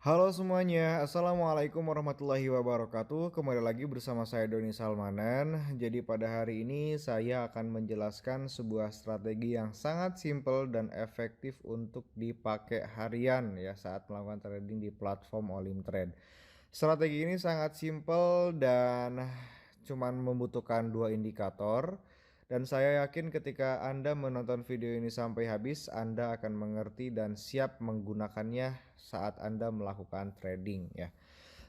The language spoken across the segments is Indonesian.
Halo semuanya, Assalamualaikum warahmatullahi wabarakatuh. Kembali lagi bersama saya Doni Salmanan. Jadi pada hari ini saya akan menjelaskan sebuah strategi yang sangat simpel dan efektif untuk dipakai harian ya saat melakukan trading di platform Olimtrade. Strategi ini sangat simpel dan cuman membutuhkan dua indikator. Dan saya yakin ketika Anda menonton video ini sampai habis, Anda akan mengerti dan siap menggunakannya saat Anda melakukan trading ya.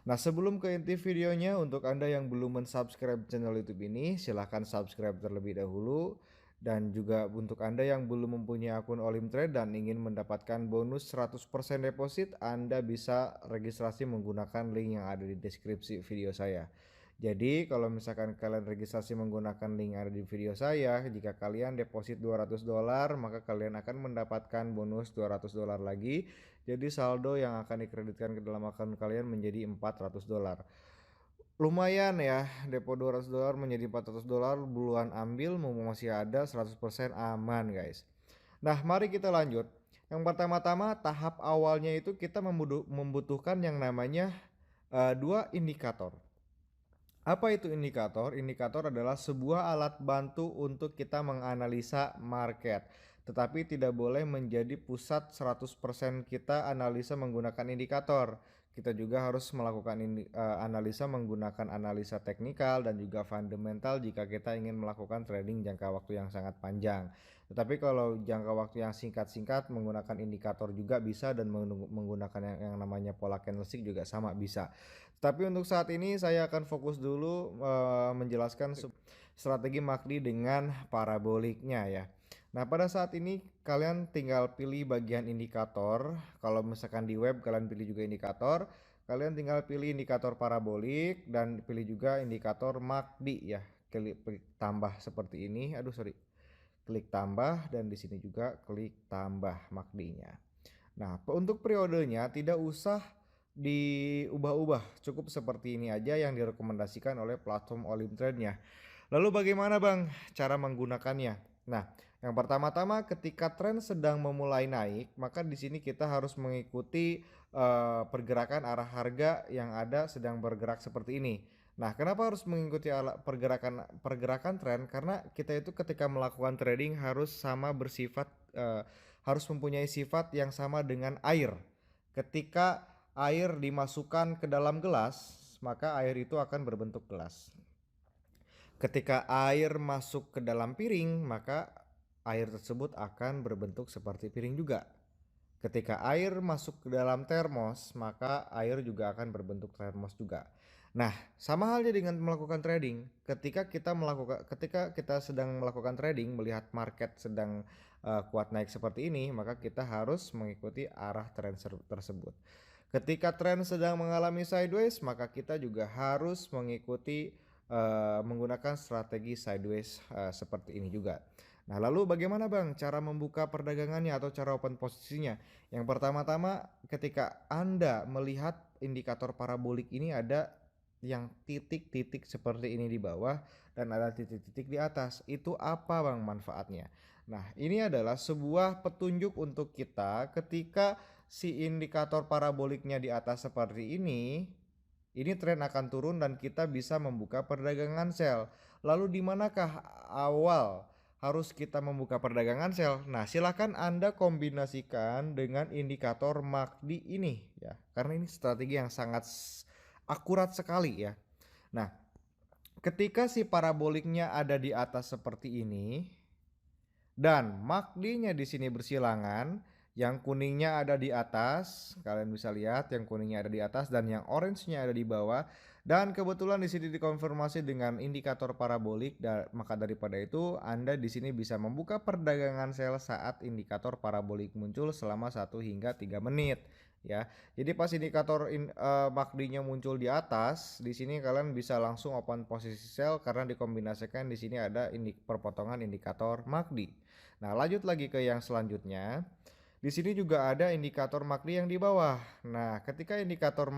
Nah, sebelum ke inti videonya, untuk Anda yang belum mensubscribe channel YouTube ini, silahkan subscribe terlebih dahulu. Dan juga untuk Anda yang belum mempunyai akun Olimtrade dan ingin mendapatkan bonus 100% deposit, Anda bisa registrasi menggunakan link yang ada di deskripsi video saya. Jadi kalau misalkan kalian registrasi menggunakan link yang ada di video saya, jika kalian deposit $200, maka kalian akan mendapatkan bonus $200 lagi. Jadi saldo yang akan dikreditkan ke dalam akun kalian menjadi $400. Lumayan ya, depo $200 menjadi $400, buruan ambil, mumpung masih ada, 100% aman guys. Nah, mari kita lanjut. Yang pertama-tama, tahap awalnya itu kita membutuhkan yang namanya dua indikator. Apa itu indikator? Indikator adalah sebuah alat bantu untuk kita menganalisa market. Tetapi tidak boleh menjadi pusat 100% kita analisa menggunakan indikator. Kita juga harus melakukan analisa menggunakan analisa teknikal dan juga fundamental jika kita ingin melakukan trading jangka waktu yang sangat panjang. Tetapi kalau jangka waktu yang singkat-singkat menggunakan indikator juga bisa, dan menggunakan yang namanya pola candlestick juga sama bisa. Tapi untuk saat ini saya akan fokus dulu menjelaskan strategi MACD dengan paraboliknya ya. Nah, pada saat ini kalian tinggal pilih bagian indikator. Kalau misalkan di web kalian pilih juga indikator, kalian tinggal pilih indikator parabolik dan pilih juga indikator MACD ya. Klik tambah seperti ini. Aduh, sorry. Klik tambah dan di sini juga klik tambah MACD-nya. Nah, untuk periodenya tidak usah diubah-ubah, cukup seperti ini aja yang direkomendasikan oleh platform Olimtrade-nya. Lalu bagaimana Bang cara menggunakannya? Nah, yang pertama-tama ketika tren sedang memulai naik, maka di sini kita harus mengikuti pergerakan arah harga yang ada sedang bergerak seperti ini. Nah, kenapa harus mengikuti pergerakan tren? Karena kita itu ketika melakukan trading harus sama bersifat harus mempunyai sifat yang sama dengan air. Ketika air dimasukkan ke dalam gelas, maka air itu akan berbentuk gelas. Ketika air masuk ke dalam piring, maka air tersebut akan berbentuk seperti piring juga. Ketika air masuk ke dalam termos, maka air juga akan berbentuk termos juga. Nah, sama halnya dengan melakukan trading. Ketika kita sedang melakukan trading, melihat market sedang kuat naik seperti ini, maka kita harus mengikuti arah tren tersebut. Ketika tren sedang mengalami sideways, maka kita juga harus mengikuti menggunakan strategi sideways seperti ini juga. Nah, lalu bagaimana Bang cara membuka perdagangannya atau cara open posisinya? Yang pertama-tama, ketika Anda melihat indikator parabolik ini ada yang titik-titik seperti ini di bawah dan ada titik-titik di atas. Itu apa Bang manfaatnya? Nah, ini adalah sebuah petunjuk untuk kita ketika si indikator paraboliknya di atas seperti ini tren akan turun dan kita bisa membuka perdagangan sell. Lalu di manakah awal harus kita membuka perdagangan sell? Nah, silakan Anda kombinasikan dengan indikator MACD ini ya. Karena ini strategi yang sangat akurat sekali ya. Nah, ketika si paraboliknya ada di atas seperti ini dan MACD-nya di sini bersilangan, yang kuningnya ada di atas, kalian bisa lihat yang kuningnya ada di atas dan yang orange-nya ada di bawah. Dan kebetulan di sini dikonfirmasi dengan indikator parabolik, maka daripada itu Anda di sini bisa membuka perdagangan sell saat indikator parabolik muncul selama 1 hingga 3 menit ya. Jadi pas indikator MACD-nya muncul di atas, di sini kalian bisa langsung open posisi sell karena dikombinasikan di sini ada perpotongan indikator MACD. Nah, lanjut lagi ke yang selanjutnya. Di sini juga ada indikator MACD yang di bawah. Nah, ketika indikator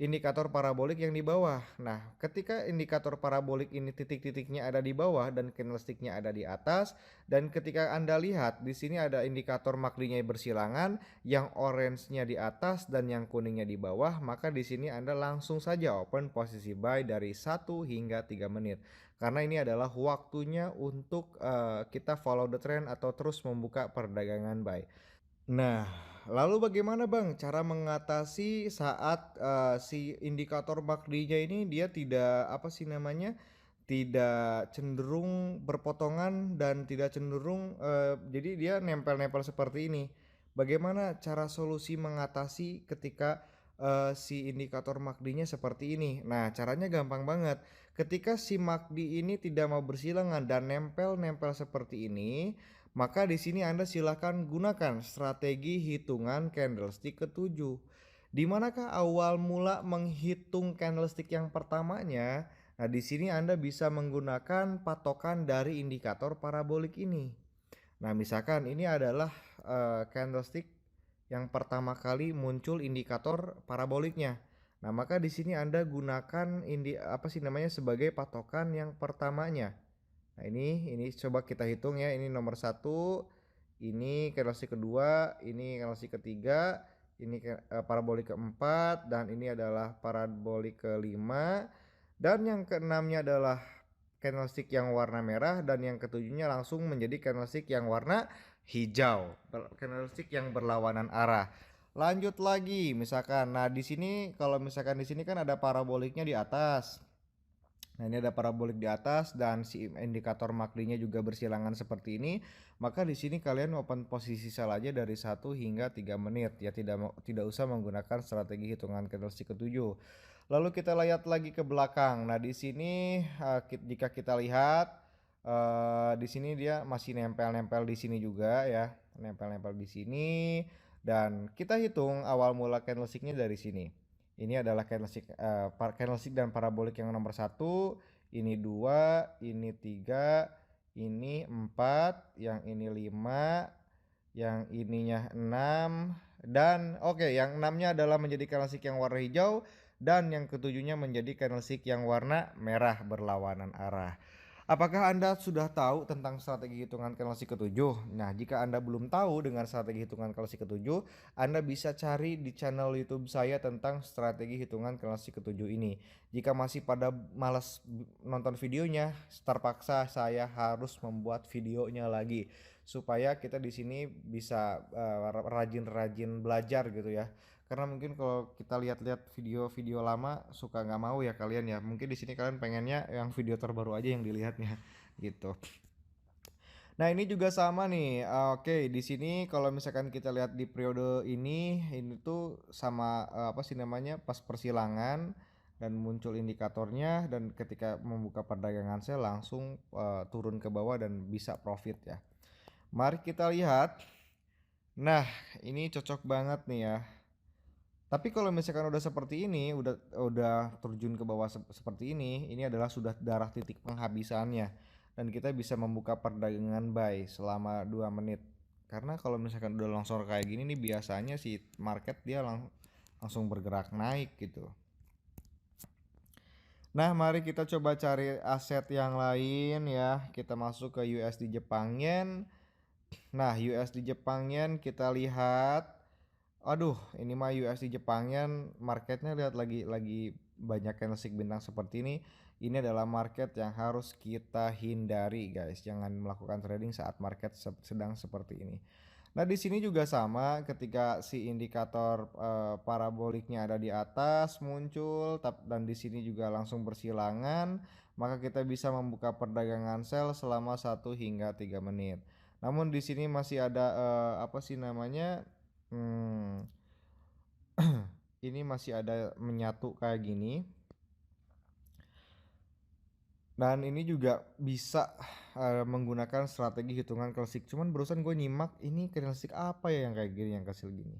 indikator parabolik yang di bawah. Nah, ketika indikator parabolik ini titik-titiknya ada di bawah dan candlesticknya ada di atas, dan ketika Anda lihat di sini ada indikator MACD-nya bersilangan, yang orange-nya di atas dan yang kuningnya di bawah, maka di sini Anda langsung saja open posisi buy dari 1 hingga 3 menit. Karena ini adalah waktunya untuk kita follow the trend atau terus membuka perdagangan buy. Nah, lalu bagaimana Bang cara mengatasi saat, si indikator MACD-nya ini dia tidak, apa sih namanya, tidak cenderung berpotongan dan tidak cenderung, jadi dia nempel-nempel seperti ini. Bagaimana cara solusi mengatasi ketika, si indikator MACD-nya seperti ini? Nah, caranya gampang banget. Ketika si MACD ini tidak mau bersilangan dan nempel-nempel seperti ini, maka di sini Anda silakan gunakan strategi hitungan candlestick ketujuh. Di manakah awal mula menghitung candlestick yang pertamanya? Nah, di sini Anda bisa menggunakan patokan dari indikator parabolik ini. Nah, misalkan ini adalah candlestick yang pertama kali muncul indikator paraboliknya. Nah, maka di sini Anda gunakan sebagai patokan yang pertamanya. Nah, ini coba kita hitung ya. Ini nomor satu, ini candlestick kedua, ini candlestick ketiga, ini parabolik keempat, dan ini adalah parabolik kelima, dan yang keenamnya adalah candlestick yang warna merah, dan yang ketujuhnya langsung menjadi candlestick yang warna hijau, candlestick yang berlawanan arah. Lanjut lagi, misalkan, nah di sini kalau misalkan di sini kan ada paraboliknya di atas. Nah, ini ada parabolik di atas dan si indikator MACD-nya juga bersilangan seperti ini. Maka di sini kalian open posisi sell aja dari 1 hingga 3 menit ya, tidak usah menggunakan strategi hitungan candlestick ketujuh. Lalu kita lihat lagi ke belakang. Nah, di sini jika kita lihat di sini dia masih nempel-nempel di sini juga ya, nempel-nempel di sini, dan kita hitung awal mula candlestick-nya dari sini. Ini adalah candlestick dan parabolik yang nomor satu, ini 2, ini 3, ini 4, yang ini 5, yang ininya 6, dan oke, yang 6-nya adalah menjadi candlestick yang warna hijau, dan yang ketujuhnya menjadi candlestick yang warna merah berlawanan arah. Apakah Anda sudah tahu tentang strategi hitungan candlestick ketujuh? Nah, jika Anda belum tahu dengan strategi hitungan candlestick ketujuh, Anda bisa cari di channel YouTube saya tentang strategi hitungan candlestick ketujuh ini. Jika masih pada malas nonton videonya, terpaksa saya harus membuat videonya lagi supaya kita di sini bisa rajin-rajin belajar gitu ya. Karena mungkin kalau kita lihat-lihat video-video lama suka nggak mau ya kalian ya. Mungkin di sini kalian pengennya yang video terbaru aja yang dilihatnya gitu. Nah, ini juga sama nih. Oke, di sini kalau misalkan kita lihat di periode ini tuh sama apa sih namanya? Pas persilangan dan muncul indikatornya, dan ketika membuka perdagangan sell langsung turun ke bawah dan bisa profit ya. Mari kita lihat. Nah, ini cocok banget nih ya. Tapi kalau misalkan udah seperti ini, udah terjun ke bawah seperti ini adalah sudah darah titik penghabisannya, dan kita bisa membuka perdagangan buy selama 2 menit. Karena kalau misalkan udah longsor kayak gini nih, biasanya si market dia langsung bergerak naik gitu. Nah, mari kita coba cari aset yang lain ya. Kita masuk ke USD Jepang Yen. Nah, USD Jepang Yen kita lihat. Aduh, ini mah USD Jepang Yen marketnya lihat lagi banyak candlestick bintang seperti ini. Ini adalah market yang harus kita hindari, guys. Jangan melakukan trading saat market sedang seperti ini. Nah, di sini juga sama, ketika si indikator paraboliknya ada di atas muncul, dan di sini juga langsung bersilangan, maka kita bisa membuka perdagangan sell selama 1 hingga 3 menit. Namun di sini masih ada apa sih namanya? Ini masih ada menyatu kayak gini. Dan ini juga bisa menggunakan strategi hitungan candlestick. Cuman barusan gue nyimak, ini candlestick apa ya yang kayak gini, yang kecil gini.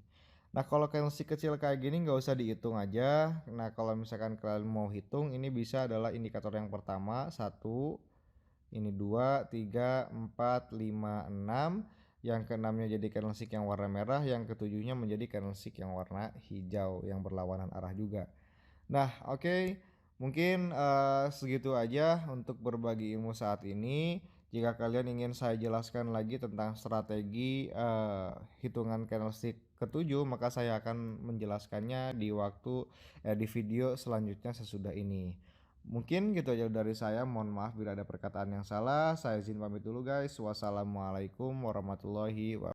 Nah, kalau candlestick kecil kayak gini nggak usah dihitung aja. Nah, kalau misalkan kalian mau hitung, ini bisa adalah indikator yang pertama, 1, ini 2, 3, 4, 5, 6. Yang keenamnya jadi candlestick yang warna merah, yang ketujuhnya menjadi candlestick yang warna hijau yang berlawanan arah juga. Nah, oke, mungkin segitu aja untuk berbagi ilmu saat ini. Jika kalian ingin saya jelaskan lagi tentang strategi hitungan candlestick ketujuh, maka saya akan menjelaskannya di video selanjutnya sesudah ini. Mungkin gitu aja dari saya. Mohon maaf bila ada perkataan yang salah. Saya izin pamit dulu guys. Wassalamualaikum warahmatullahi wabarakatuh.